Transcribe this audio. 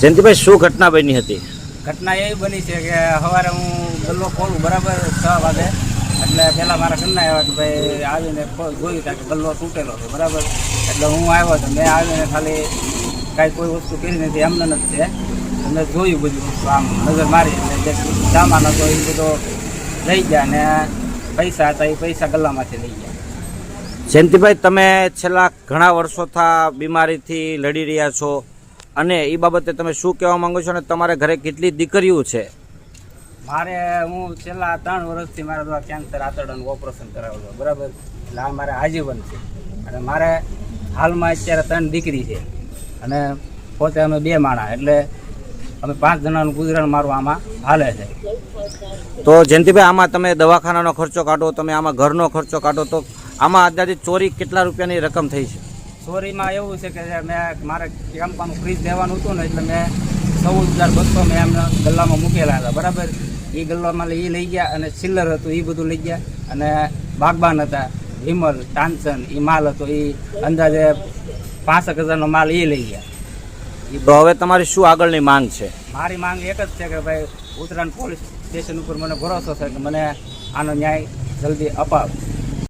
જયંતિભાઈ, શું ઘટના બની હતી? ઘટના એવી બની છે કે સવારે હું ગલ્લો ખોલું બરાબર 6 વાગે, એટલે પહેલાં મારા ઘરના આવ્યા કે ભાઈ આવીને જોયું કે ગલ્લો તૂટેલો હતો બરાબર. એટલે હું આવ્યો હતો, મેં આવીને ખાલી કાંઈ કોઈ વસ્તુ કરી નથી, એમને નથી છે. મેં જોયું બધી વસ્તુ, આમ નજર મારી, એટલે જે સામાન હતો એ બધો લઈ ગયા ને પૈસા હતા એ પૈસા ગલ્લામાંથી લઈ ગયા. જયંતિભાઈ, તમે છેલ્લા ઘણા વર્ષોથી બીમારીથી લડી રહ્યા છો અને એ બાબતે તમે શું કહેવા માંગો છો અને તમારા ઘરે કેટલી દીકરીઓ છે? મારે હું છેલ્લા 3 વર્ષથી મારા દ્વારા કેન્સર આંતરડાનું ઓપરેશન કરાવેલું બરાબર. એટલે આ મારે આજીવન છે અને મારે હાલમાં અત્યારે 3 દીકરી છે અને પોતે અમે 2 માણા, એટલે અમે 5 જણાનું ગુજરાન મારું આમાં હાલે છે. તો જયંતિભાઈ, આમાં તમે દવાખાનાનો ખર્ચો કાઢો, તમે આમાં ઘરનો ખર્ચો કાઢો, તો આમાં અંદાજે ચોરી કેટલા રૂપિયાની રકમ થઈ છે? ચોરીમાં એવું છે કે મેં મારે કેમ્પાનું ફ્રીજ લેવાનું હતું ને, એટલે મેં 14,200 મેં એમને ગલ્લામાં મૂકેલા હતા બરાબર. એ ગલ્લામાં એ લઈ ગયા અને ચિલ્લર હતું એ બધું લઈ ગયા, અને બાગબાન હતા, વિમલ, ટાન્સન એ માલ હતો, એ અંદાજે 65,000નો માલ એ લઈ ગયા. તો હવે તમારી શું આગળની માંગ છે? મારી માંગ એક જ છે કે ભાઈ ઉત્તરાયણ પોલીસ સ્ટેશન ઉપર મને ભરોસો છે કે મને આનો ન્યાય જલ્દી અપાવે.